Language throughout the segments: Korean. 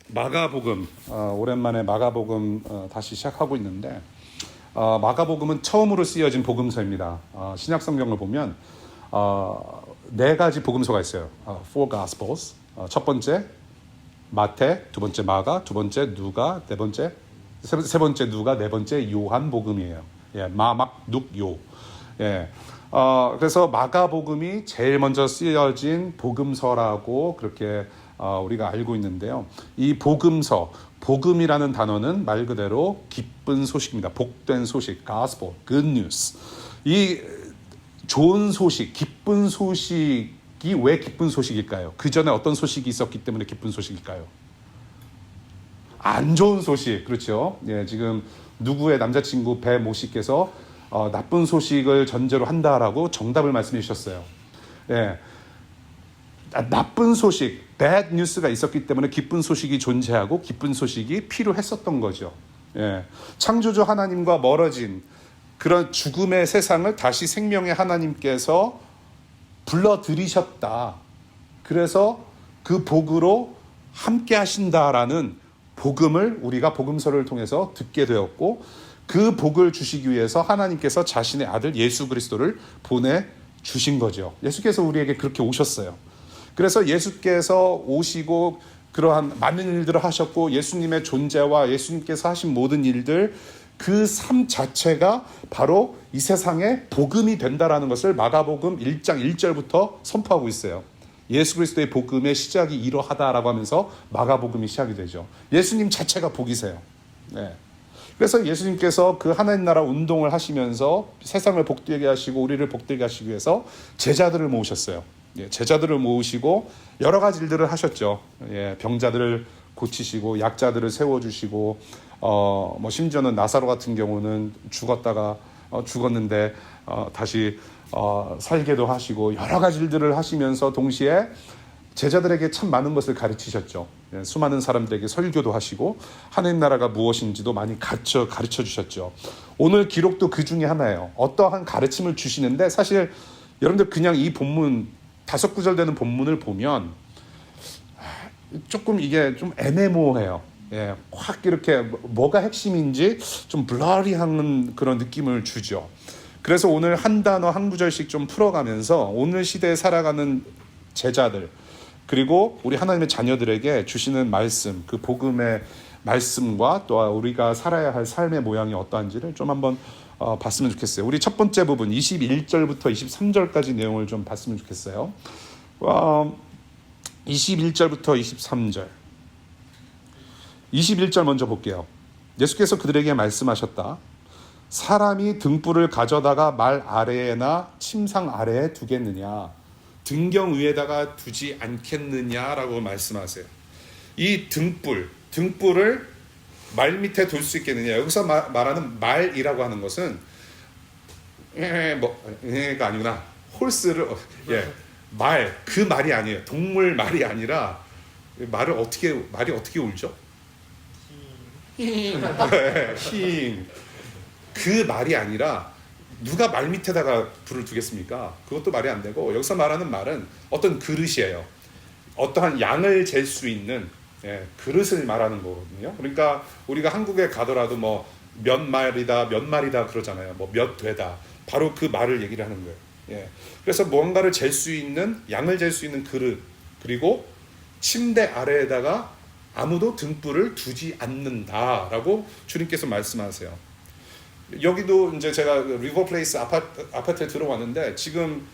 마가복음, 오랜만에 마가복음 다시 시작하고 있는데, 마가복음은 처음으로 쓰여진 복음서입니다. 신약 성경을 보면 네 가지 복음서가 있어요. Four Gospels. 첫 번째 마태, 두 번째 마가, 두 번째 누가, 세 번째 누가, 네 번째 요한복음이에요. 예, 마, 막, 눅, 요. 예. 그래서 마가복음이 제일 먼저 쓰여진 복음서라고 그렇게 우리가 알고 있는데요. 이 복음서, 복음이라는 단어는 말 그대로 기쁜 소식입니다. 복된 소식, gospel, good news. 이 좋은 소식, 기쁜 소식이 왜 기쁜 소식일까요? 그 전에 어떤 소식이 있었기 때문에 기쁜 소식일까요? 안 좋은 소식, 그렇죠? 예, 지금 누구의 남자친구 배모 씨께서 나쁜 소식을 전제로 한다라고 정답을 말씀해 주셨어요. 예, 나쁜 소식, bad news가 있었기 때문에 기쁜 소식이 존재하고 기쁜 소식이 필요했었던 거죠. 예, 창조주 하나님과 멀어진 그런 죽음의 세상을 다시 생명의 하나님께서 불러들이셨다. 그래서 그 복으로 함께 하신다라는 복음을 우리가 복음서를 통해서 듣게 되었고, 그 복을 주시기 위해서 하나님께서 자신의 아들 예수 그리스도를 보내주신 거죠. 예수께서 우리에게 그렇게 오셨어요. 그래서 예수께서 오시고 그러한 많은 일들을 하셨고, 예수님의 존재와 예수님께서 하신 모든 일들, 그 삶 자체가 바로 이 세상에 복음이 된다라는 것을 마가복음 1장 1절부터 선포하고 있어요. 예수 그리스도의 복음의 시작이 이러하다라고 하면서 마가복음이 시작이 되죠. 예수님 자체가 복이세요. 네. 그래서 예수님께서 그 하나님 나라 운동을 하시면서 세상을 복되게 하시고 우리를 복되게 하시기 위해서 제자들을 모으셨어요. 예, 제자들을 모으시고 여러 가지 일들을 하셨죠. 예, 병자들을 고치시고 약자들을 세워주시고 뭐 심지어는 나사로 같은 경우는 죽었는데 다시 살게도 하시고 여러 가지 일들을 하시면서 동시에 제자들에게 참 많은 것을 가르치셨죠. 예, 수많은 사람들에게 설교도 하시고 하나님 나라가 무엇인지도 많이 가르쳐 주셨죠. 오늘 기록도 그 중에 하나예요. 어떠한 가르침을 주시는데, 사실 여러분들 그냥 이 본문 5구절 되는 본문을 보면 조금 이게 좀 애매모호해요. 예, 확 이렇게 뭐가 핵심인지 좀 블러리한 그런 느낌을 주죠. 그래서 오늘 한 단어 한 구절씩 좀 풀어가면서 오늘 시대에 살아가는 제자들, 그리고 우리 하나님의 자녀들에게 주시는 말씀, 그 복음의 말씀과 또 우리가 살아야 할 삶의 모양이 어떠한지를 좀 한번 봤으면 좋겠어요. 우리 첫 번째 부분 21절부터 23절까지 내용을 좀 봤으면 좋겠어요. 21절부터 23절. 21절 먼저 볼게요. 예수께서 그들에게 말씀하셨다. 사람이 등불을 가져다가 말 아래나 침상 아래에 두겠느냐, 등경 위에다가 두지 않겠느냐라고 말씀하세요. 이 등불을 말 밑에 둘 수 있겠느냐. 여기서 말하는 말이라고 하는 것은 가 아니구나. 홀스를 말, 그 말이 아니에요. 동물 말이 아니라 말이 어떻게 울죠? 힝. 그 말이 아니라 누가 말 밑에다가 불을 두겠습니까? 그것도 말이 안 되고, 여기서 말하는 말은 어떤 그릇이에요. 어떠한 양을 잴 수 있는 그릇을 말하는 거거든요. 그러니까 우리가 한국에 가더라도 뭐 몇 말이다 그러잖아요. 뭐 몇 되다. 바로 그 말을 얘기를 하는 거예요. 예. 그래서 뭔가를 잴 수 있는, 양을 잴 수 있는 그릇, 그리고 침대 아래에다가 아무도 등불을 두지 않는다라고 주님께서 말씀하세요. 여기도 이제 제가 리버플레이스 아파트에 들어왔는데 지금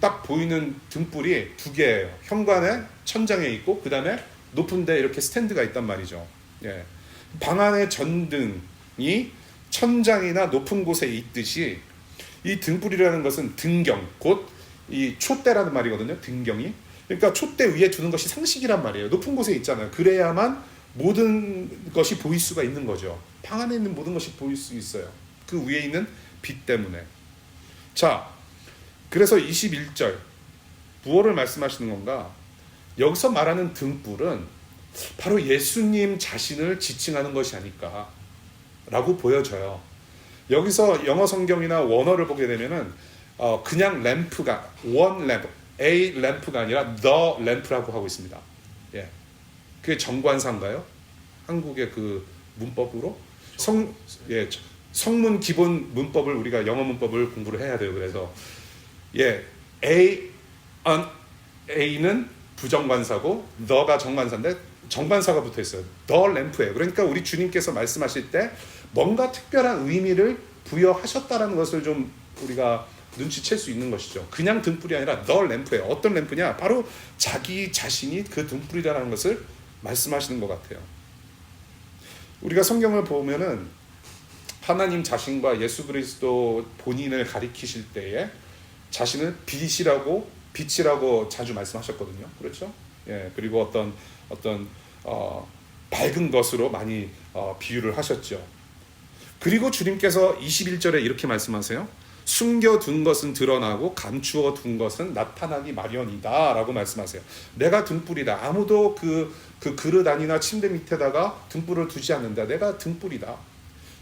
딱 보이는 등불이 2개예요. 현관에 천장에 있고, 그 다음에 높은데 이렇게 스탠드가 있단 말이죠. 예. 방 안의 전등이 천장이나 높은 곳에 있듯이 이 등불이라는 것은 등경, 곧 이 촛대라는 말이거든요. 등경이. 그러니까 촛대 위에 두는 것이 상식이란 말이에요. 높은 곳에 있잖아요. 그래야만 모든 것이 보일 수가 있는 거죠. 방 안에 있는 모든 것이 보일 수 있어요. 그 위에 있는 빛 때문에. 자, 그래서 21절 무엇을 말씀하시는 건가? 여기서 말하는 등불은 바로 예수님 자신을 지칭하는 것이 아닐까 라고 보여져요. 여기서 영어 성경이나 원어를 보게 되면은 그냥 램프가 one lamp, a 램프가 아니라 the lamp라고 하고 있습니다. 예. 그게 정관사인가요? 한국의 그 문법으로 예, 성문 기본 문법을 우리가 영어 문법을 공부를 해야 돼요. 그래서 예, A는 부정관사고 the가 정관사인데 정관사가 붙어 있어요. the lamp예요. 그러니까 우리 주님께서 말씀하실 때 뭔가 특별한 의미를 부여하셨다라는 것을 좀 우리가 눈치챌 수 있는 것이죠. 그냥 등불이 아니라 the lamp예요. 어떤 램프냐? 바로 자기 자신이 그 등불이라는 것을 말씀하시는 것 같아요. 우리가 성경을 보면은 하나님 자신과 예수 그리스도 본인을 가리키실 때에 자신을 빛이라고 자주 말씀하셨거든요. 그렇죠? 예, 그리고 어떤 밝은 것으로 많이 비유를 하셨죠. 그리고 주님께서 21절에 이렇게 말씀하세요. 숨겨둔 것은 드러나고 감추어 둔 것은 나타나기 마련이다 라고 말씀하세요. 내가 등불이다. 아무도 그 그릇 안이나 침대 밑에다가 등불을 두지 않는다. 내가 등불이다.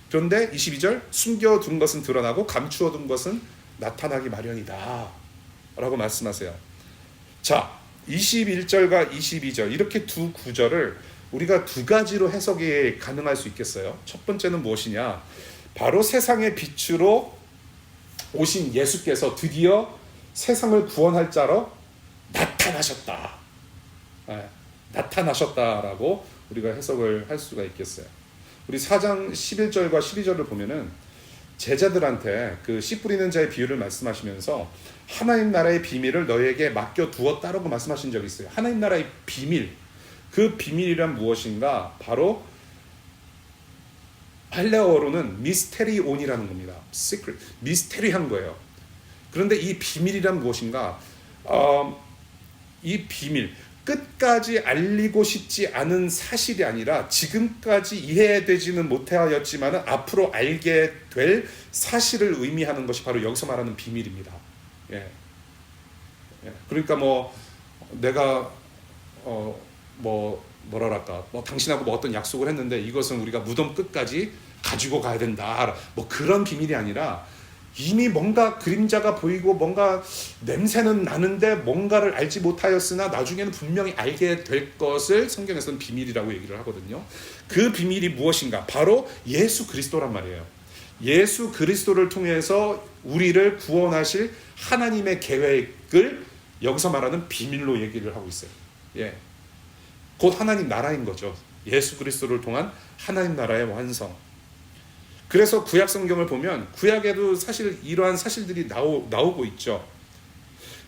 그런데 22절 숨겨둔 것은 드러나고 감추어 둔 것은 나타나기 마련이다 라고 말씀하세요. 자, 21절과 22절 이렇게 두 구절을 우리가 두 가지로 해석이 가능할 수 있겠어요. 첫 번째는 무엇이냐? 바로 세상의 빛으로 오신 예수께서 드디어 세상을 구원할 자로 나타나셨다. 네, 나타나셨다라고 우리가 해석을 할 수가 있겠어요. 우리 4장 11절과 12절을 보면은 제자들한테 그 씨 뿌리는 자의 비유를 말씀하시면서 하나님 나라의 비밀을 너에게 맡겨 두었다라고 말씀하신 적이 있어요. 하나님 나라의 비밀, 그 비밀이란 무엇인가? 바로 할레어로는 미스테리온이라는 겁니다. 시크릿, 미스테리한 거예요. 그런데 이 비밀이란 무엇인가? 이 비밀, 끝까지 알리고 싶지 않은 사실이 아니라 지금까지 이해되지는 못하였지만 앞으로 알게 될 사실을 의미하는 것이 바로 여기서 말하는 비밀입니다. 예. 그러니까 내가 뭐랄까 당신하고 어떤 약속을 했는데 이것은 우리가 무덤 끝까지 가지고 가야 된다. 그런 비밀이 아니라 이미 뭔가 그림자가 보이고 뭔가 냄새는 나는데 뭔가를 알지 못하였으나 나중에는 분명히 알게 될 것을 성경에서는 비밀이라고 얘기를 하거든요. 그 비밀이 무엇인가? 바로 예수 그리스도란 말이에요. 예수 그리스도를 통해서 우리를 구원하실 하나님의 계획을 여기서 말하는 비밀로 얘기를 하고 있어요. 예. 곧 하나님 나라인 거죠. 예수 그리스도를 통한 하나님 나라의 완성. 그래서 구약 성경을 보면 구약에도 사실 이러한 사실들이 나오고 있죠.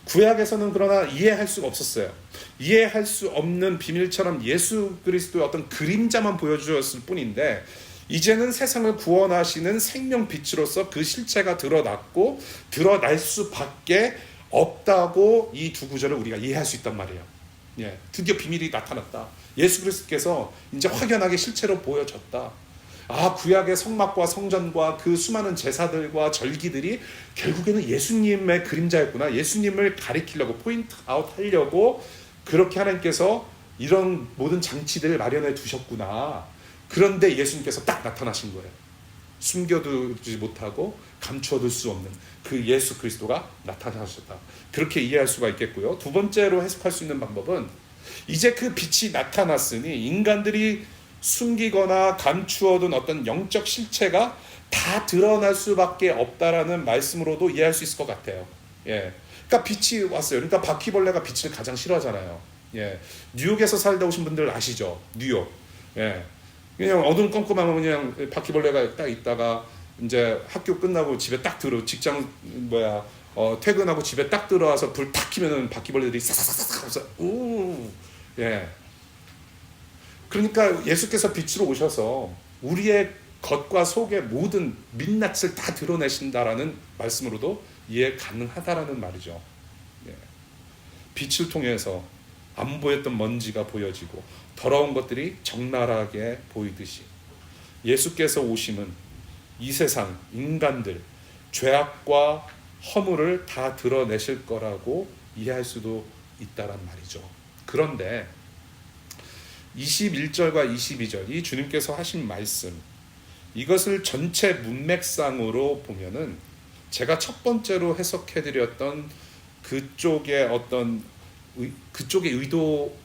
구약에서는 그러나 이해할 수가 없었어요. 이해할 수 없는 비밀처럼 예수 그리스도의 어떤 그림자만 보여주었을 뿐인데 이제는 세상을 구원하시는 생명빛으로서 그 실체가 드러났고 드러날 수밖에 없다고 이 두 구절을 우리가 이해할 수 있단 말이에요. 예, 드디어 비밀이 나타났다. 예수 그리스도께서 이제 확연하게 실체로 보여졌다. 구약의 성막과 성전과 그 수많은 제사들과 절기들이 결국에는 예수님의 그림자였구나. 예수님을 가리키려고 포인트 아웃 하려고 그렇게 하나님께서 이런 모든 장치들을 마련해 두셨구나. 그런데 예수님께서 딱 나타나신 거예요. 숨겨두지 못하고 감추어둘 수 없는 그 예수 그리스도가 나타나셨다. 그렇게 이해할 수가 있겠고요. 두 번째로 해석할 수 있는 방법은 이제 그 빛이 나타났으니 인간들이 숨기거나 감추어둔 어떤 영적 실체가 다 드러날 수밖에 없다라는 말씀으로도 이해할 수 있을 것 같아요. 예, 그러니까 빛이 왔어요. 그러니까 바퀴벌레가 빛을 가장 싫어하잖아요. 예, 뉴욕에서 살다 오신 분들 아시죠? 뉴욕. 예, 그냥 어둠컴컴하면 그냥 바퀴벌레가 딱 있다가 이제 학교 끝나고 집에 딱 퇴근하고 집에 딱 들어와서 불 탁 켜면은 바퀴벌레들이 싹싹싹싹 예. 그러니까 예수께서 빛으로 오셔서 우리의 겉과 속의 모든 민낯을 다 드러내신다라는 말씀으로도 이해 가능하다라는 말이죠. 예. 빛을 통해서 안 보였던 먼지가 보여지고 더러운 것들이 적나라하게 보이듯이 예수께서 오심은 이 세상 인간들 죄악과 허물을 다 드러내실 거라고 이해할 수도 있다란 말이죠. 그런데 21절과 22절 이 주님께서 하신 말씀 이것을 전체 문맥상으로 보면은 제가 첫 번째로 해석해드렸던 그쪽의 의도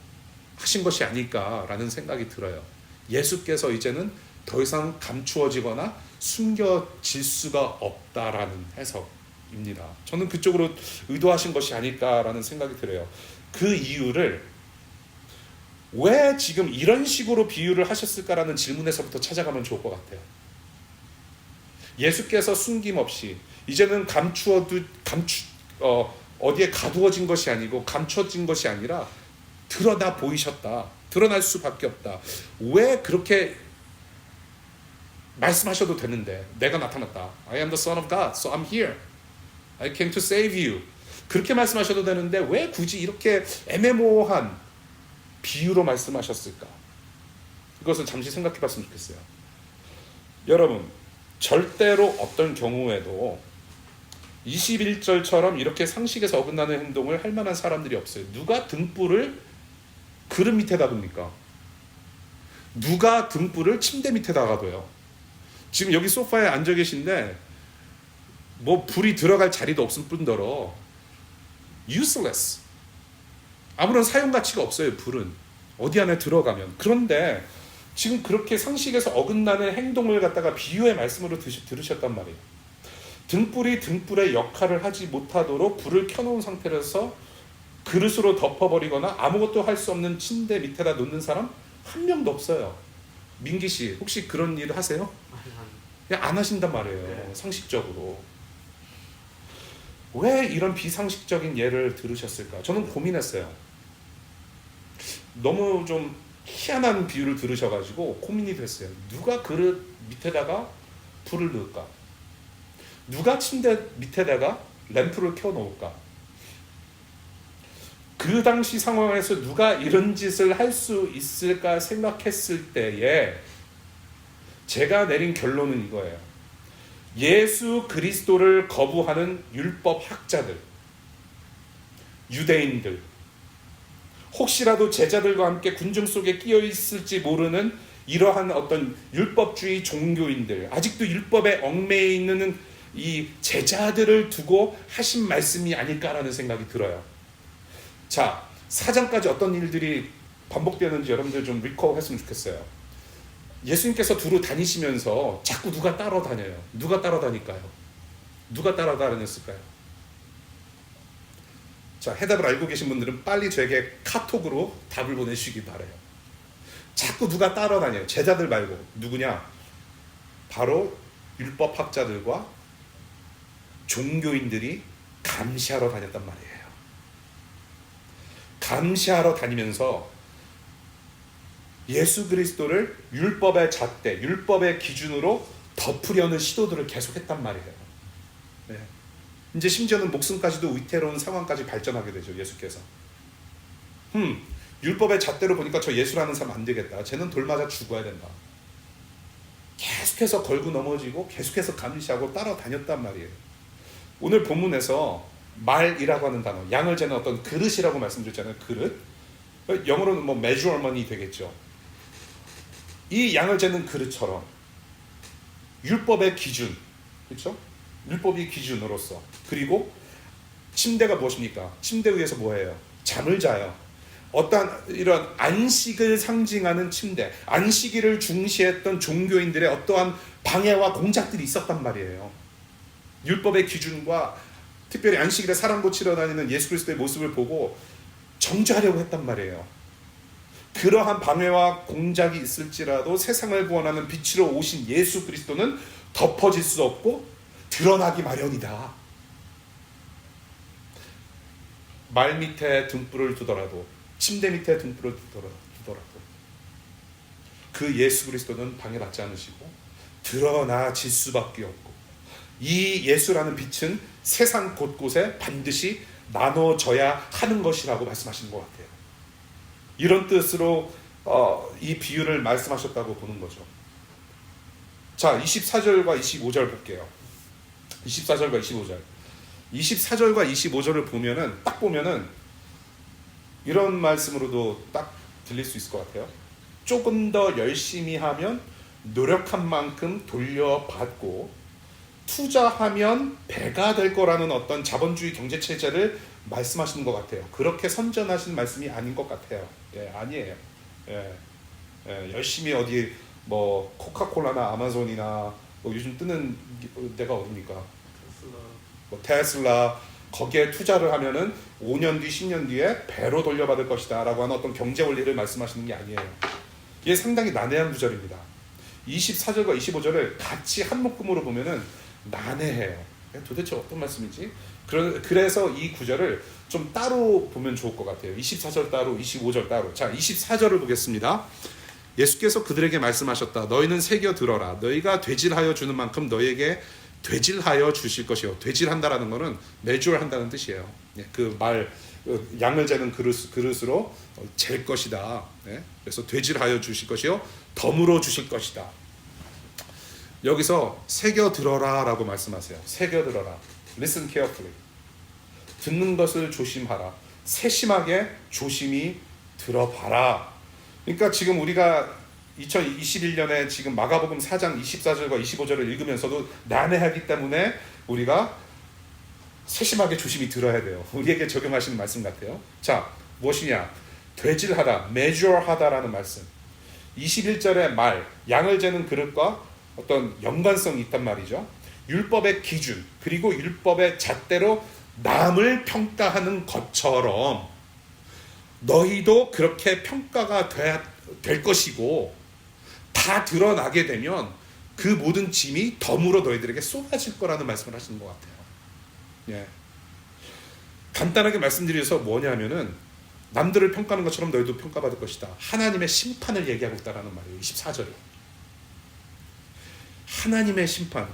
하신 것이 아닐까라는 생각이 들어요. 예수께서 이제는 더 이상 감추어지거나 숨겨질 수가 없다라는 해석입니다. 저는 그쪽으로 의도하신 것이 아닐까라는 생각이 들어요. 그 이유를 왜 지금 이런 식으로 비유를 하셨을까라는 질문에서부터 찾아가면 좋을 것 같아요. 예수께서 숨김없이 이제는 어디에 가두어진 것이 아니고 감춰진 것이 아니라 드러나 보이셨다. 드러날 수밖에 없다. 왜 그렇게 말씀하셔도 되는데 내가 나타났다. I am the son of God, so I'm here. I came to save you. 그렇게 말씀하셔도 되는데 왜 굳이 이렇게 애매모호한 비유로 말씀하셨을까? 이것을 잠시 생각해 봤으면 좋겠어요. 여러분, 절대로 어떤 경우에도 21절처럼 이렇게 상식에서 어긋나는 행동을 할 만한 사람들이 없어요. 누가 등불을 그릇 밑에다 둡니까? 누가 등불을 침대 밑에다가 둬요? 지금 여기 소파에 앉아 계신데 뭐 불이 들어갈 자리도 없을 뿐더러 useless. 아무런 사용 가치가 없어요. 불은 어디 안에 들어가면. 그런데 지금 그렇게 상식에서 어긋나는 행동을 갖다가 비유의 말씀으로 들으셨단 말이에요. 등불이 등불의 역할을 하지 못하도록 불을 켜놓은 상태에서 그릇으로 덮어버리거나 아무것도 할 수 없는 침대 밑에다 놓는 사람 한 명도 없어요. 민기 씨 혹시 그런 일 하세요? 그냥 안 하신단 말이에요. 상식적으로. 왜 이런 비상식적인 예를 들으셨을까? 저는 고민했어요. 너무 좀 희한한 비유를 들으셔가지고 고민이 됐어요. 누가 그릇 밑에다가 불을 넣을까? 누가 침대 밑에다가 램프를 켜놓을까? 그 당시 상황에서 누가 이런 짓을 할 수 있을까 생각했을 때에 제가 내린 결론은 이거예요. 예수 그리스도를 거부하는 율법 학자들, 유대인들, 혹시라도 제자들과 함께 군중 속에 끼어 있을지 모르는 이러한 어떤 율법주의 종교인들, 아직도 율법에 얽매여 있는 이 제자들을 두고 하신 말씀이 아닐까라는 생각이 들어요. 자, 4장까지 어떤 일들이 반복되는지 여러분들 좀 리콜했으면 좋겠어요. 예수님께서 두루 다니시면서 자꾸 누가 따라다녀요. 누가 따라다닐까요? 누가 따라다녔을까요? 자, 해답을 알고 계신 분들은 빨리 저에게 카톡으로 답을 보내주시기 바라요. 자꾸 누가 따라다녀요. 제자들 말고 누구냐? 바로 율법학자들과 종교인들이 감시하러 다녔단 말이에요. 감시하러 다니면서 예수 그리스도를 율법의 잣대, 율법의 기준으로 덮으려는 시도들을 계속했단 말이에요. 네. 이제 심지어는 목숨까지도 위태로운 상황까지 발전하게 되죠. 예수께서 율법의 잣대로 보니까 저 예수라는 사람 안 되겠다. 쟤는 돌 맞아 죽어야 된다. 계속해서 걸고 넘어지고 계속해서 감시하고 따라다녔단 말이에요. 오늘 본문에서 말이라고 하는 단어, 양을 재는 어떤 그릇이라고 말씀드렸잖아요. 그릇. 영어로는 뭐 measurement이 되겠죠. 이 양을 재는 그릇처럼 율법의 기준, 그렇죠? 율법이 기준으로서. 그리고 침대가 무엇입니까? 침대 위에서 뭐해요? 잠을 자요. 어떠한 이런 안식을 상징하는 침대, 안식일을 중시했던 종교인들의 어떠한 방해와 공작들이 있었단 말이에요. 율법의 기준과 특별히 안식일에 사람 고치러 다니는 예수 그리스도의 모습을 보고 정죄하려고 했단 말이에요. 그러한 방해와 공작이 있을지라도 세상을 구원하는 빛으로 오신 예수 그리스도는 덮어질 수 없고 드러나기 마련이다. 말 밑에 등불을 두더라도, 침대 밑에 등불을 두더라도 그 예수 그리스도는 방해받지 않으시고 드러나질 수밖에 없고, 이 예수라는 빛은 세상 곳곳에 반드시 나눠져야 하는 것이라고 말씀하시는 것 같아요. 이런 뜻으로 이 비유를 말씀하셨다고 보는 거죠. 자, 24절과 25절 볼게요. 24절과 25절. 24절과 25절을 보면은 딱 보면은 이런 말씀으로도 딱 들릴 수 있을 것 같아요. 조금 더 열심히 하면 노력한 만큼 돌려받고 투자하면 배가 될 거라는 어떤 자본주의 경제 체제를 말씀하시는 것 같아요. 그렇게 선전하시는 말씀이 아닌 것 같아요. 예, 아니에요. 예, 열심히 어디 뭐 코카콜라나 아마존이나 뭐 요즘 뜨는 데가 어딥니까? 뭐 테슬라 거기에 투자를 하면은 5년 뒤, 10년 뒤에 배로 돌려받을 것이다라고 하는 어떤 경제 원리를 말씀하시는 게 아니에요. 이게 상당히 난해한 구절입니다. 24절과 25절을 같이 한 묶음으로 보면은 난해해요. 도대체 어떤 말씀이지? 그래서 이 구절을 좀 따로 보면 좋을 것 같아요. 24절 따로, 25절 따로. 자, 24절을 보겠습니다. 예수께서 그들에게 말씀하셨다. 너희는 새겨 들어라. 너희가 되질하여 주는 만큼 너희에게 되질하여 주실 것이요. 되질한다라는 것은 measure 한다는 뜻이에요. 그 말, 양을 재는 그릇으로 잴 것이다. 그래서 되질하여 주실 것이요. 덤으로 주실 것이다. 여기서 새겨 들어라 라고 말씀하세요. 새겨 들어라. Listen carefully. 듣는 것을 조심하라. 세심하게 조심히 들어봐라. 그러니까 지금 우리가 2021년에 지금 마가복음 4장 24절과 25절을 읽으면서도 난해하기 때문에 우리가 세심하게 조심히 들어야 돼요. 우리에게 적용하시는 말씀 같아요. 자, 무엇이냐? 되질하다, measure하다라는 말씀. 21절의 말, 양을 재는 그릇과 어떤 연관성이 있단 말이죠. 율법의 기준, 그리고 율법의 잣대로 남을 평가하는 것처럼 너희도 그렇게 평가가 될 것이고, 다 드러나게 되면 그 모든 짐이 덤으로 너희들에게 쏟아질 거라는 말씀을 하시는 것 같아요. 예. 간단하게 말씀드려서 뭐냐면은 남들을 평가하는 것처럼 너희도 평가받을 것이다. 하나님의 심판을 얘기하고 있다는 말이에요. 24절이. 하나님의 심판.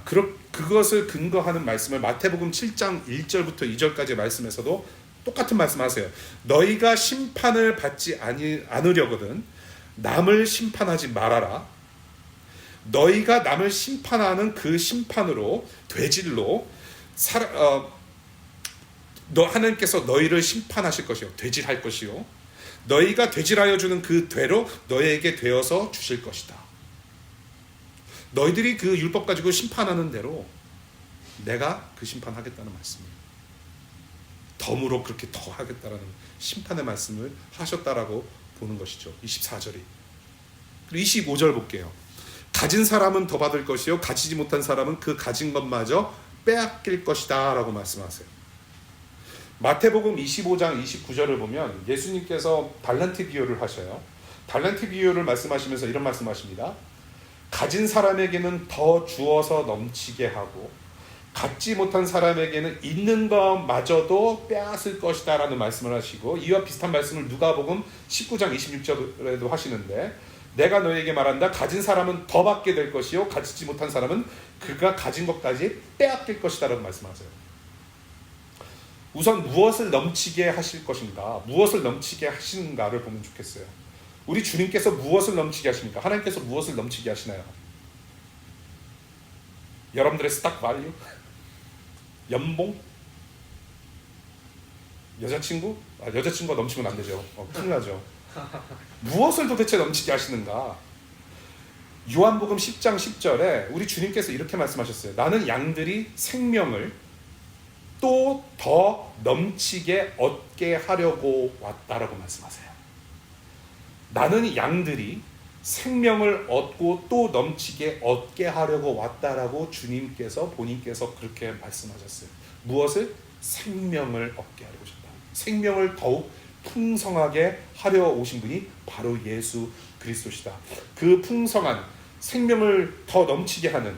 그것을 근거하는 말씀을 마태복음 7장 1절부터 2절까지의 말씀에서도 똑같은 말씀하세요. 너희가 심판을 받지 않으려거든 남을 심판하지 말아라. 너희가 남을 심판하는 그 심판으로 되질로 하나님께서 너희를 심판하실 것이요. 되질할 것이요. 너희가 되질하여 주는 그 되로 너희에게 되어서 주실 것이다. 너희들이 그 율법 가지고 심판하는 대로 내가 그 심판하겠다는 말씀이에요. 덤으로 그렇게 더 하겠다라는 심판의 말씀을 하셨다라고 보는 것이죠. 24절이. 그리고 25절 볼게요. 가진 사람은 더 받을 것이요 가지지 못한 사람은 그 가진 것마저 빼앗길 것이다 라고 말씀하세요. 마태복음 25장 29절을 보면 예수님께서 달란트 비유를 하셔요. 달란트 비유를 말씀하시면서 이런 말씀하십니다. 가진 사람에게는 더 주어서 넘치게 하고 갖지 못한 사람에게는 있는 것마저도 빼앗을 것이다 라는 말씀을 하시고, 이와 비슷한 말씀을 누가복음 19장 26절에도 하시는데, 내가 너희에게 말한다. 가진 사람은 더 받게 될 것이요 가지지 못한 사람은 그가 가진 것까지 빼앗길 것이다 라고 말씀하세요. 우선 무엇을 넘치게 하실 것인가, 무엇을 넘치게 하시는가를 보면 좋겠어요. 우리 주님께서 무엇을 넘치게 하십니까? 하나님께서 무엇을 넘치게 하시나요? 여러분들의 스탁 value? 연봉? 여자친구? 여자친구가 넘치면 안 되죠. 큰일 나죠. 무엇을 도대체 넘치게 하시는가? 요한복음 10장 10절에 우리 주님께서 이렇게 말씀하셨어요. 나는 양들이 생명을 또 더 넘치게 얻게 하려고 왔다라고 말씀하세요. 나는 양들이 생명을 얻고 또 넘치게 얻게 하려고 왔다라고 주님께서 본인께서 그렇게 말씀하셨어요. 무엇을? 생명을 얻게 하려고 오셨다. 생명을 더욱 풍성하게 하려 오신 분이 바로 예수 그리스도시다. 그 풍성한 생명을 더 넘치게 하는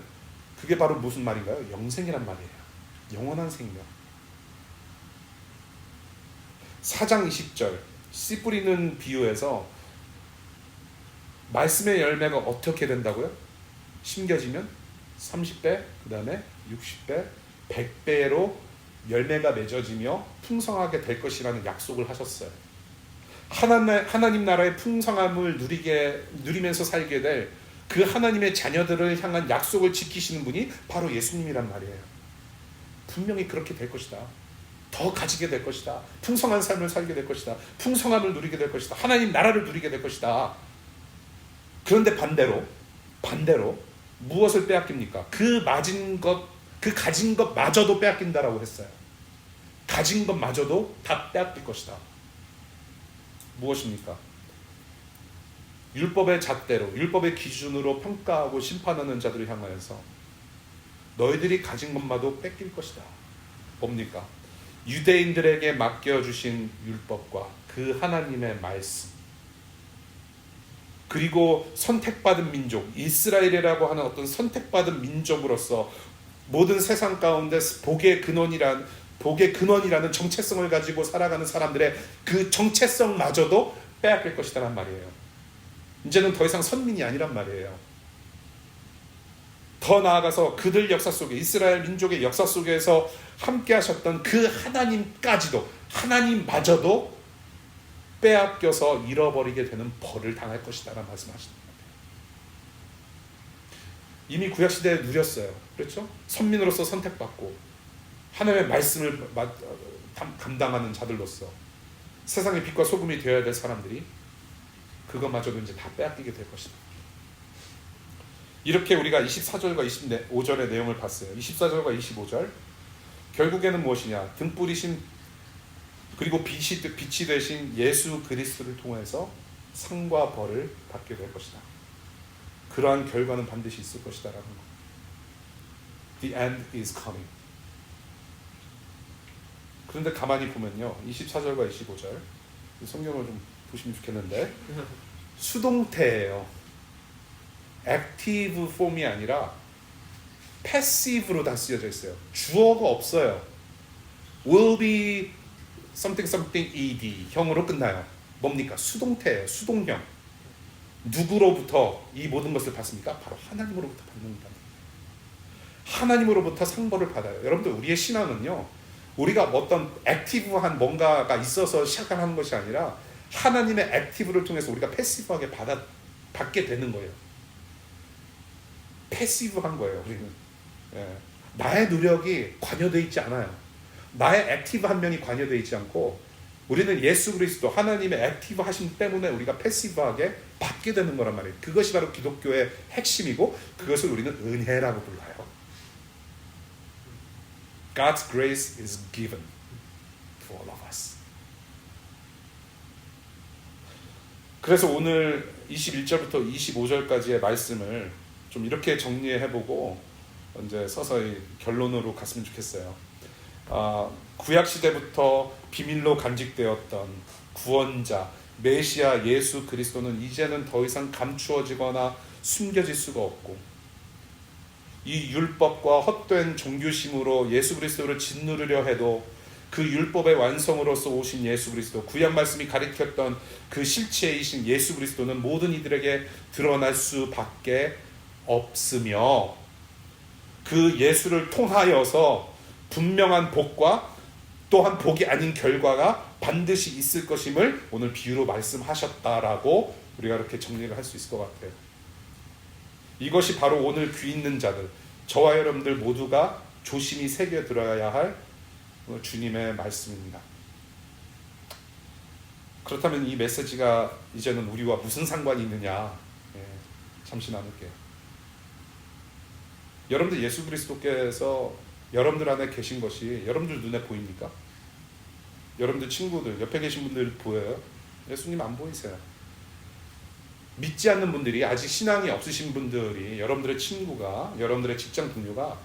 그게 바로 무슨 말인가요? 영생이란 말이에요. 영원한 생명. 4장 20절 씨 뿌리는 비유에서 말씀의 열매가 어떻게 된다고요? 심겨지면 30배, 그 다음에 60배, 100배로 열매가 맺어지며 풍성하게 될 것이라는 약속을 하셨어요. 하나님 나라의 풍성함을 누리면서 살게 될 그 하나님의 자녀들을 향한 약속을 지키시는 분이 바로 예수님이란 말이에요. 분명히 그렇게 될 것이다. 더 가지게 될 것이다. 풍성한 삶을 살게 될 것이다. 풍성함을 누리게 될 것이다. 하나님 나라를 누리게 될 것이다. 그런데 반대로 무엇을 빼앗깁니까? 그 가진 것마저도 빼앗긴다라고 했어요. 가진 것마저도 다 빼앗길 것이다. 무엇입니까? 율법의 잣대로, 율법의 기준으로 평가하고 심판하는 자들을 향하여서 너희들이 가진 것마저 뺏길 것이다. 뭡니까? 유대인들에게 맡겨주신 율법과 그 하나님의 말씀, 그리고 선택받은 민족, 이스라엘이라고 하는 어떤 선택받은 민족으로서 모든 세상 가운데 복의 근원이라는 정체성을 가지고 살아가는 사람들의 그 정체성마저도 빼앗길 것이다란 말이에요. 이제는 더 이상 선민이 아니란 말이에요. 더 나아가서 그들 역사 속에, 이스라엘 민족의 역사 속에서 함께 하셨던 그 하나님마저도 빼앗겨서 잃어버리게 되는 벌을 당할 것이다라는 말씀하시는 거예요. 이미 구약시대에 누렸어요. 그렇죠? 선민으로서 선택받고 하나님의 말씀을 감당하는 자들로서 세상의 빛과 소금이 되어야 될 사람들이 그것마저도 이제 다 빼앗기게 될 것이다. 이렇게 우리가 24절과 25절의 내용을 봤어요. 24절과 25절 결국에는 무엇이냐? 등불이신 그리고 빛이 되신 예수 그리스도를 통해서 상과 벌을 받게 될 것이다. 그러한 결과는 반드시 있을 것이다 라는 것. The end is coming. 그런데 가만히 보면요, 24절과 25절 성경을 좀 보시면 좋겠는데 수동태예요. 액티브 폼이 아니라 패시브로 다 쓰여져 있어요. 주어가 없어요. will be something something ed 형으로 끝나요. 뭡니까? 수동태예요. 수동형. 누구로부터 이 모든 것을 받습니까? 바로 하나님으로부터 받는다. 하나님으로부터 상벌을 받아요. 여러분들, 우리의 신앙은요, 우리가 어떤 액티브한 뭔가가 있어서 시작하는 것이 아니라 하나님의 액티브를 통해서 우리가 패시브하게 받게 되는 거예요. 패시브한 거예요. 우리는 나의 노력이 관여되어 있지 않아요. 나의 액티브한 면이 관여되어 있지 않고 우리는 예수 그리스도 하나님의 액티브 하심 때문에 우리가 패시브하게 받게 되는 거란 말이에요. 그것이 바로 기독교의 핵심이고 그것을 우리는 은혜라고 불러요. God's grace is given to all of us. 그래서 오늘 21절부터 25절까지의 말씀을 좀 이렇게 정리해보고 이제 서서히 결론으로 갔으면 좋겠어요. 구약 시대부터 비밀로 간직되었던 구원자 메시아 예수 그리스도는 이제는 더 이상 감추어지거나 숨겨질 수가 없고, 이 율법과 헛된 종교심으로 예수 그리스도를 짓누르려 해도 그 율법의 완성으로서 오신 예수 그리스도, 구약 말씀이 가리켰던 그 실체이신 예수 그리스도는 모든 이들에게 드러날 수밖에 없으며, 그 예수를 통하여서 분명한 복과 또한 복이 아닌 결과가 반드시 있을 것임을 오늘 비유로 말씀하셨다라고 우리가 이렇게 정리를 할 수 있을 것 같아요. 이것이 바로 오늘 귀 있는 자들, 저와 여러분들 모두가 조심히 새겨들어야 할 주님의 말씀입니다. 그렇다면 이 메시지가 이제는 우리와 무슨 상관이 있느냐, 잠시 나눌게요. 여러분들, 예수 그리스도께서 여러분들 안에 계신 것이 여러분들 눈에 보입니까? 여러분들 친구들, 옆에 계신 분들 보여요? 예수님 안 보이세요? 믿지 않는 분들이, 아직 신앙이 없으신 분들이, 여러분들의 친구가, 여러분들의 직장 동료가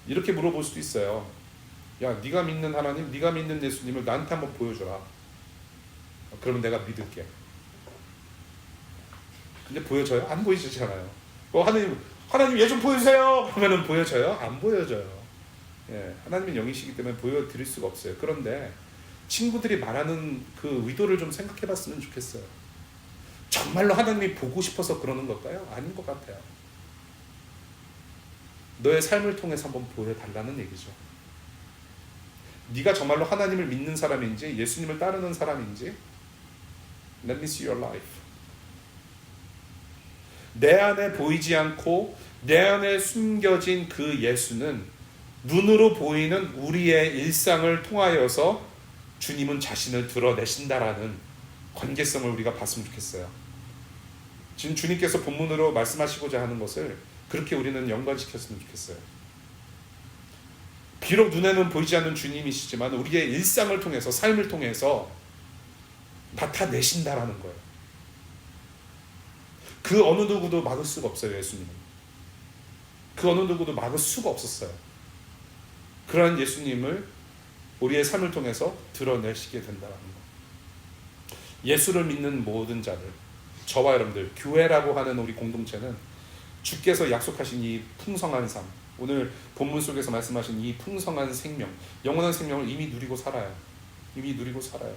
이렇게 물어볼 수도 있어요. 야, 네가 믿는 하나님, 네가 믿는 예수님을 나한테 한번 보여줘라. 그러면 내가 믿을게. 근데 보여줘요? 안 보이시잖아요. 하나님 얘 좀 보여주세요. 그러면은 보여줘요? 안 보여줘요. 하나님은 영이시기 때문에 보여드릴 수가 없어요. 그런데 친구들이 말하는 그 의도를 좀 생각해봤으면 좋겠어요. 정말로 하나님이 보고 싶어서 그러는 걸까요? 아닌 것 같아요. 너의 삶을 통해서 한번 보여달라는 얘기죠. 네가 정말로 하나님을 믿는 사람인지 예수님을 따르는 사람인지 Let me see your life. 내 안에 보이지 않고 내 안에 숨겨진 그 예수는 눈으로 보이는 우리의 일상을 통하여서 주님은 자신을 드러내신다라는 관계성을 우리가 봤으면 좋겠어요. 지금 주님께서 본문으로 말씀하시고자 하는 것을 그렇게 우리는 연관시켰으면 좋겠어요. 비록 눈에는 보이지 않는 주님이시지만 우리의 일상을 통해서, 삶을 통해서 나타내신다라는 거예요. 그 어느 누구도 막을 수가 없어요. 예수님은 그 어느 누구도 막을 수가 없었어요. 그러한 예수님을 우리의 삶을 통해서 드러내시게 된다는 것. 예수를 믿는 모든 자들, 저와 여러분들, 교회라고 하는 우리 공동체는 주께서 약속하신 이 풍성한 삶, 오늘 본문 속에서 말씀하신 이 풍성한 생명, 영원한 생명을 이미 누리고 살아요. 이미 누리고 살아요.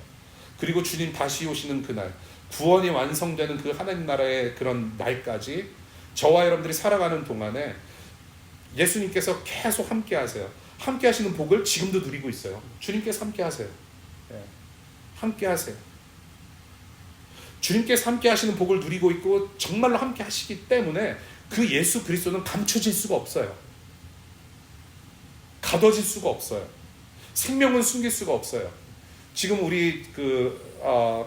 그리고 주님 다시 오시는 그날, 구원이 완성되는 그 하나님 나라의 그런 날까지 저와 여러분들이 살아가는 동안에 예수님께서 계속 함께 하세요. 함께 하시는 복을 지금도 누리고 있어요. 주님께서 함께 하세요. 네. 함께 하세요. 주님께서 함께 하시는 복을 누리고 있고 정말로 함께 하시기 때문에 그 예수 그리스도는 감춰질 수가 없어요. 가둬질 수가 없어요. 생명은 숨길 수가 없어요. 지금 우리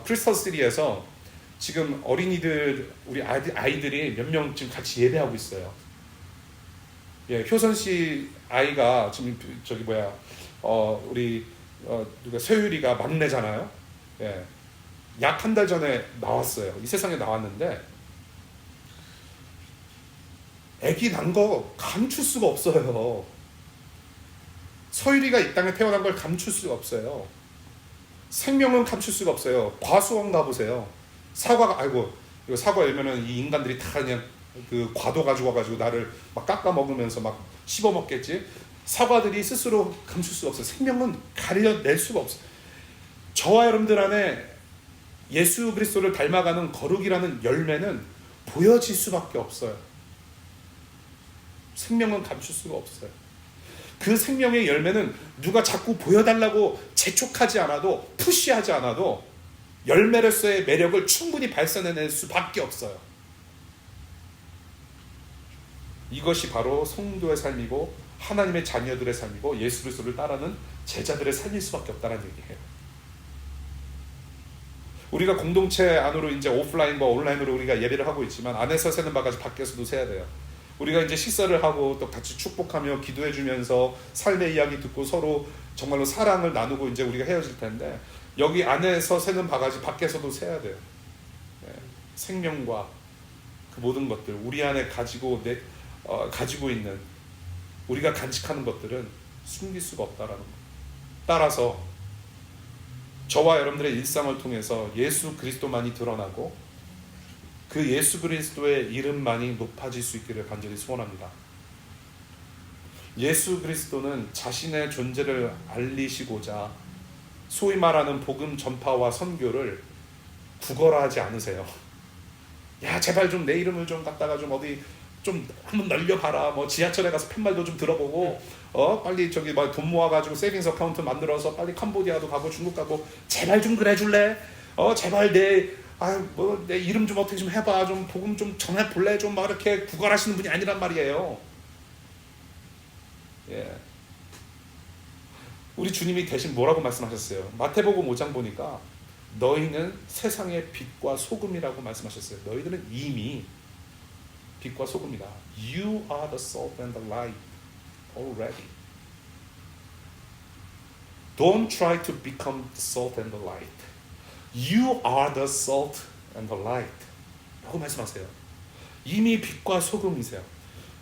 크리스털시티에서 지금 어린이들, 우리 아이들이 몇 명 지금 같이 예배하고 있어요. 예, 효선 씨 아이가 지금 우리 누가 서유리가 막내잖아요. 예, 약 한 달 전에 나왔어요. 이 세상에 나왔는데 아기 난 거 감출 수가 없어요. 서유리가 이 땅에 태어난 걸 감출 수가 없어요. 생명은 감출 수가 없어요. 과수원 가보세요. 이거 사과 열면은 이 인간들이 다 그냥 그 과도 가지고 와가지고 나를 막 깎아 먹으면서 막 씹어 먹겠지. 사과들이 스스로 감출 수가 없어요. 생명은 가려낼 수가 없어요. 저와 여러분들 안에 예수 그리스도를 닮아가는 거룩이라는 열매는 보여질 수밖에 없어요. 생명은 감출 수가 없어요. 그 생명의 열매는 누가 자꾸 보여달라고 재촉하지 않아도, 푸시하지 않아도 열매로서의 매력을 충분히 발산해낼 수밖에 없어요. 이것이 바로 성도의 삶이고 하나님의 자녀들의 삶이고 예수 그리스도를 따르는 제자들의 삶일 수밖에 없다는 얘기예요. 우리가 공동체 안으로 이제 오프라인과 온라인으로 우리가 예배를 하고 있지만 안에서 세는 바가지 밖에서도 세야 돼요. 우리가 이제 식사를 하고 또 같이 축복하며 기도해 주면서 삶의 이야기 듣고 서로 정말로 사랑을 나누고 이제 우리가 헤어질 텐데 여기 안에서 세는 바가지 밖에서도 세야 돼요. 네. 생명과 그 모든 것들 우리 안에 가지고 있는 우리가 간직하는 것들은 숨길 수가 없다라는 것. 따라서 저와 여러분들의 일상을 통해서 예수 그리스도만이 드러나고 그 예수 그리스도의 이름만이 높아질 수 있기를 간절히 소원합니다. 예수 그리스도는 자신의 존재를 알리시고자 소위 말하는 복음 전파와 선교를 구걸하지 않으세요. 야 제발 좀 내 이름을 좀 갖다가 좀 어디 좀 한번 날려봐라. 뭐 지하철에 가서 팻말도 좀 들어보고 빨리 돈 모아가지고 세빙스 어카운트 만들어서 빨리 캄보디아도 가고 중국 가고 제발 좀 그래줄래? 제발 내 이름 좀 어떻게 좀 해봐. 좀 복음 좀 전해볼래? 좀 막 이렇게 구걸하시는 분이 아니란 말이에요. 예. 우리 주님이 대신 뭐라고 말씀하셨어요? 마태복음 5장 보니까 너희는 세상의 빛과 소금이라고 말씀하셨어요. 너희들은 이미 빛과 소금이다. You are the salt and the light already. Don't try to become the salt and the light. You are the salt and the light. 라고 말씀하세요. 이미 빛과 소금이세요.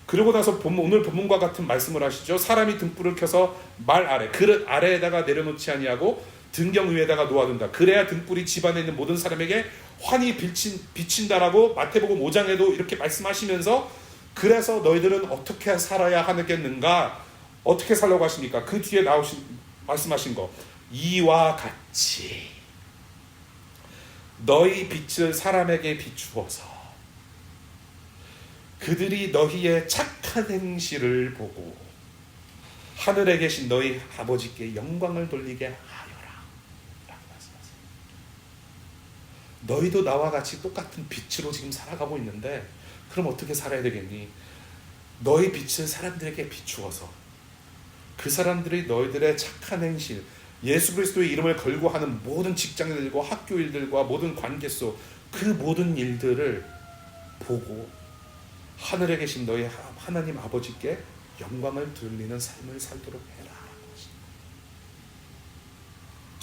그러고 나서 오늘 본문과 같은 말씀을 하시죠. 사람이 등불을 켜서 말 아래, 그릇 아래에다가 내려놓지 아니하고 등경 위에다가 놓아둔다. 그래야 등불이 집안에 있는 모든 사람에게 환히 비친다라고 마태복음 5장에도 이렇게 말씀하시면서 그래서 너희들은 어떻게 살아야 하겠는가? 어떻게 살려고 하십니까? 그 뒤에 말씀하신 거 이와 같이 너희 빛을 사람에게 비추어서 그들이 너희의 착한 행실을 보고 하늘에 계신 너희 아버지께 영광을 돌리게 하여라 라고 말씀하세요. 너희도 나와 같이 똑같은 빛으로 지금 살아가고 있는데 그럼 어떻게 살아야 되겠니? 너희 빛을 사람들에게 비추어서 그 사람들이 너희들의 착한 행실, 예수 그리스도의 이름을 걸고 하는 모든 직장인들과 학교 일들과 모든 관계 속 그 모든 일들을 보고 하늘에 계신 너희 하나님 아버지께 영광을 돌리는 삶을 살도록 해라.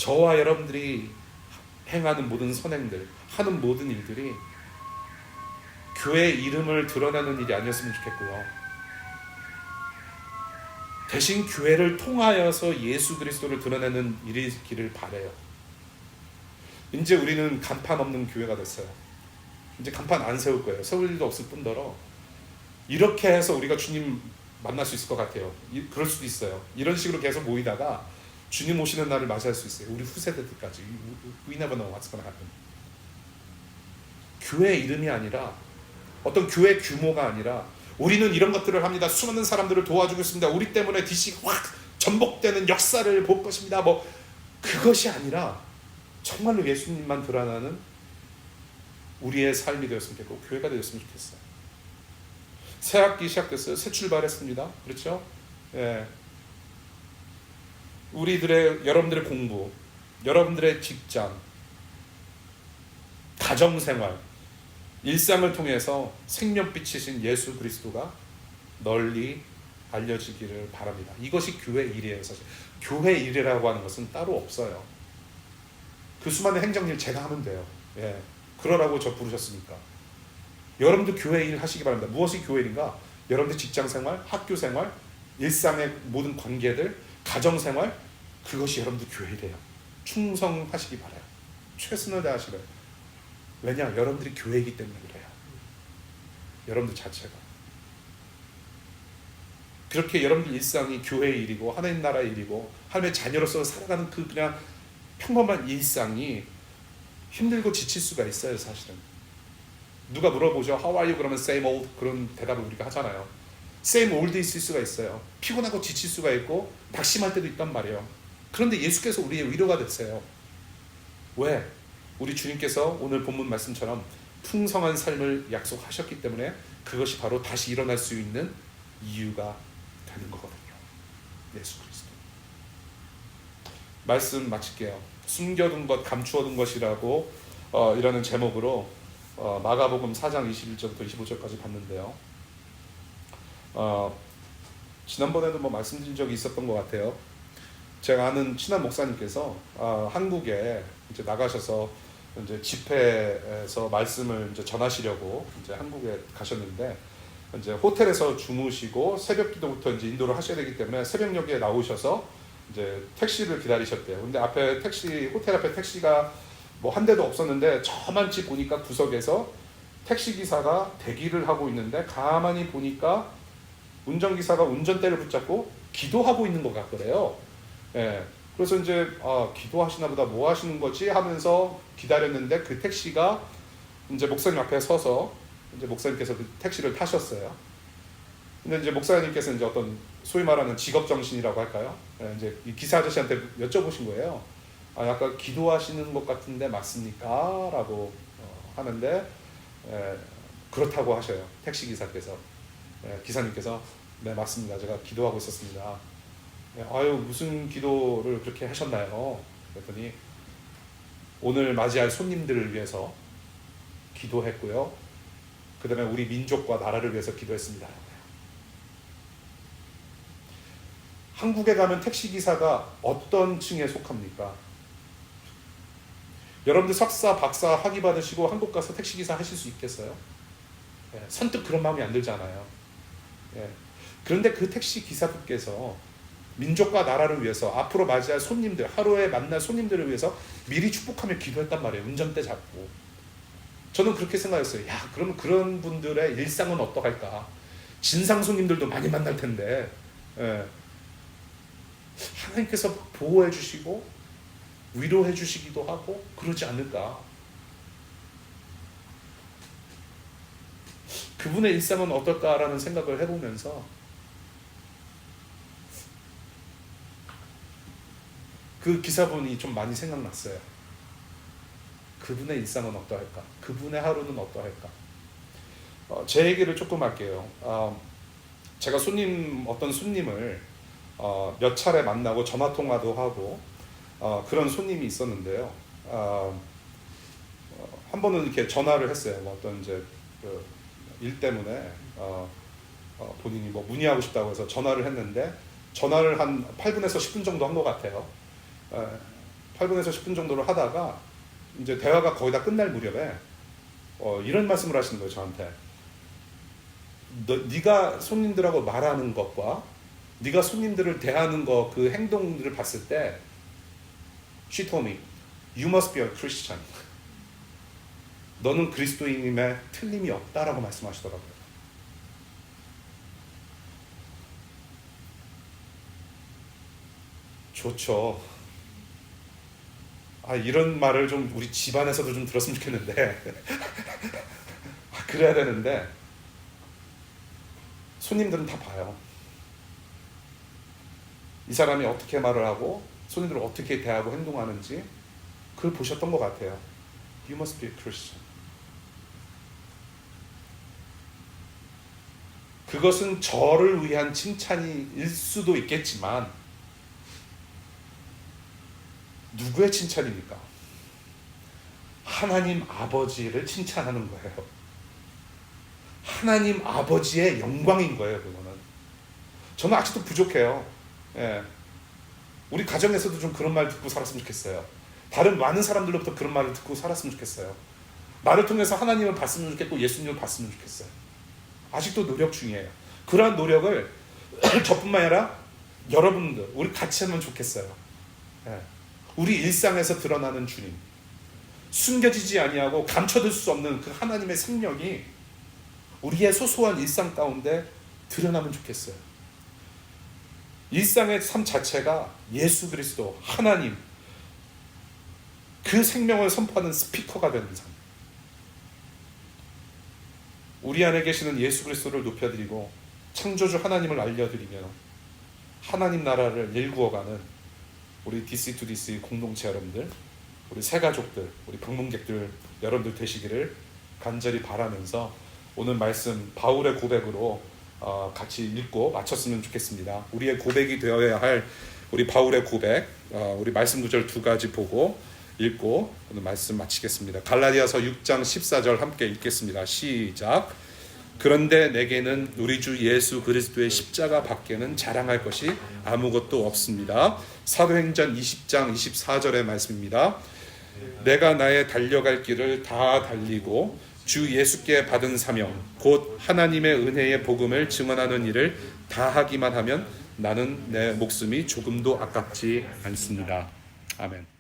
저와 여러분들이 행하는 모든 선행들, 하는 모든 일들이 교회의 이름을 드러내는 일이 아니었으면 좋겠고요. 대신 교회를 통하여서 예수 그리스도를 드러내는 일이기를 바라요. 이제 우리는 간판 없는 교회가 됐어요. 이제 간판 안 세울 거예요. 세울 일도 없을 뿐더러 이렇게 해서 우리가 주님 만날 수 있을 것 같아요. 그럴 수도 있어요. 이런 식으로 계속 모이다가 주님 오시는 날을 맞이할 수 있어요. 우리 후세대들까지. We never know what's gonna happen. 교회의 이름이 아니라, 어떤 교회 규모가 아니라, 우리는 이런 것들을 합니다. 수많은 사람들을 도와주고 있습니다. 우리 때문에 DC가 확 전복되는 역사를 볼 것입니다. 뭐 그것이 아니라 정말로 예수님만 드러나는 우리의 삶이 되었으면 좋겠고 교회가 되었으면 좋겠어요. 새 학기 시작됐어요. 새 출발했습니다. 그렇죠? 예. 여러분들의 공부, 여러분들의 직장, 가정생활, 일상을 통해서 생명빛이신 예수 그리스도가 널리 알려지기를 바랍니다. 이것이 교회 일이에요. 사실 교회 일이라고 하는 것은 따로 없어요. 그 수많은 행정일 제가 하면 돼요. 예. 그러라고 저 부르셨으니까. 여러분도 교회 일 하시기 바랍니다. 무엇이 교회 일인가? 여러분들 직장생활, 학교생활, 일상의 모든 관계들, 가정생활, 그것이 여러분들 교회 일이에요. 충성하시기 바라요. 최선을 다하시래요. 왜냐? 여러분들이 교회이기 때문에 그래요. 여러분들 자체가. 그렇게 여러분들 일상이 교회의 일이고 하나님 나라의 일이고 하나님의 자녀로서 살아가는 그 그냥 평범한 일상이 힘들고 지칠 수가 있어요. 사실은 누가 물어보죠. How are you? 그러면 same old 그런 대답을 우리가 하잖아요. same old 있을 수가 있어요. 피곤하고 지칠 수가 있고 낙심할 때도 있단 말이에요. 그런데 예수께서 우리의 위로가 됐어요. 왜? 우리 주님께서 오늘 본문 말씀처럼 풍성한 삶을 약속하셨기 때문에 그것이 바로 다시 일어날 수 있는 이유가 되는 거거든요. 예수 그리스도. 말씀 마칠게요. 숨겨둔 것, 감추어둔 것이라고 이라는 제목으로 마가복음 4장 21절부터 25절까지 봤는데요. 지난번에도 뭐 말씀드린 적이 있었던 것 같아요. 제가 아는 친한 목사님께서 한국에 이제 나가셔서 이제 집회에서 말씀을 이제 전하시려고 이제 한국에 가셨는데 이제 호텔에서 주무시고 새벽기도부터 이제 인도를 하셔야 되기 때문에 새벽녘에 나오셔서 이제 택시를 기다리셨대요. 근데 호텔 앞에 택시가 뭐 한 대도 없었는데 저만치 보니까 구석에서 택시 기사가 대기를 하고 있는데 가만히 보니까 운전기사가 운전대를 붙잡고 기도하고 있는 것 같더래요. 예. 그래서 이제 기도하시나 보다, 뭐 하시는 거지 하면서 기다렸는데 그 택시가 이제 목사님 앞에 서서 이제 목사님께서 그 택시를 타셨어요. 근데 이제 목사님께서 이제 어떤 소위 말하는 직업 정신이라고 할까요? 예, 이제 이 기사 아저씨한테 여쭤보신 거예요. 약간 기도하시는 것 같은데 맞습니까? 라고 하는데 그렇다고 하셔요. 택시 기사께서. 기사님께서 네 맞습니다. 제가 기도하고 있었습니다. 아유 무슨 기도를 그렇게 하셨나요? 그랬더니 오늘 맞이할 손님들을 위해서 기도했고요. 그 다음에 우리 민족과 나라를 위해서 기도했습니다. 한국에 가면 택시기사가 어떤 층에 속합니까? 여러분들 석사, 박사 학위 받으시고 한국 가서 택시기사 하실 수 있겠어요? 선뜻 그런 마음이 안 들잖아요. 그런데 그 택시기사분께서 민족과 나라를 위해서 앞으로 맞이할 손님들, 하루에 만날 손님들을 위해서 미리 축복하며 기도했단 말이에요. 운전대 잡고. 저는 그렇게 생각했어요. 야, 그러면 그런 분들의 일상은 어떡할까? 진상 손님들도 많이 만날 텐데 하나님께서 보호해 주시고 위로해 주시기도 하고 그러지 않을까? 그분의 일상은 어떨까라는 생각을 해보면서 그 기사분이 좀 많이 생각났어요. 그분의 일상은 어떠할까? 그분의 하루는 어떠할까? 제 얘기를 조금 할게요. 제가 어떤 손님을 몇 차례 만나고 전화통화도 하고 그런 손님이 있었는데요. 한 번은 이렇게 전화를 했어요. 뭐 어떤 이제 일 때문에 본인이 뭐 문의하고 싶다고 해서 전화를 했는데 전화를 한 8분에서 10분 정도 한 것 같아요. 8분에서 10분 정도를 하다가 이제 대화가 거의 다 끝날 무렵에 이런 말씀을 하시는 거예요, 저한테. 네가 손님들하고 말하는 것과 네가 손님들을 대하는 거, 그 행동들을 봤을 때 She told me, you must be a Christian. 너는 그리스도인임에 틀림이 없다라고 말씀하시더라고요. 좋죠. 이런 말을 좀 우리 집안에서도 좀 들었으면 좋겠는데 그래야 되는데 손님들은 다 봐요. 이 사람이 어떻게 말을 하고 손님들을 어떻게 대하고 행동하는지 그걸 보셨던 것 같아요. You must be a Christian. 그것은 저를 위한 칭찬일 수도 있겠지만 누구의 칭찬입니까? 하나님 아버지를 칭찬하는 거예요. 하나님 아버지의 영광인 거예요. 그거는 저는 아직도 부족해요. 예. 우리 가정에서도 좀 그런 말 듣고 살았으면 좋겠어요. 다른 많은 사람들로부터 그런 말을 듣고 살았으면 좋겠어요. 나를 통해서 하나님을 봤으면 좋겠고 예수님을 봤으면 좋겠어요. 아직도 노력 중이에요. 그러한 노력을 저뿐만 아니라 여러분들 우리 같이 하면 좋겠어요. 예. 우리 일상에서 드러나는 주님, 숨겨지지 아니하고 감춰둘 수 없는 그 하나님의 생명이 우리의 소소한 일상 가운데 드러나면 좋겠어요. 일상의 삶 자체가 예수 그리스도 하나님 그 생명을 선포하는 스피커가 되는 삶. 우리 안에 계시는 예수 그리스도를 높여드리고 창조주 하나님을 알려드리며 하나님 나라를 일구어가는 우리 DC2DC 공동체 여러분들, 우리 새가족들, 우리 방문객들 여러분들 되시기를 간절히 바라면서 오늘 말씀 바울의 고백으로 같이 읽고 마쳤으면 좋겠습니다. 우리의 고백이 되어야 할 우리 바울의 고백, 우리 말씀 구절 두 가지 보고 읽고 오늘 말씀 마치겠습니다. 갈라디아서 6장 14절 함께 읽겠습니다. 시작. 그런데 내게는 우리 주 예수 그리스도의 십자가 밖에는 자랑할 것이 아무것도 없습니다. 사도행전 20장 24절의 말씀입니다. 내가 나의 달려갈 길을 다 달리고 주 예수께 받은 사명 곧 하나님의 은혜의 복음을 증언하는 일을 다 하기만 하면 나는 내 목숨이 조금도 아깝지 않습니다. 아멘.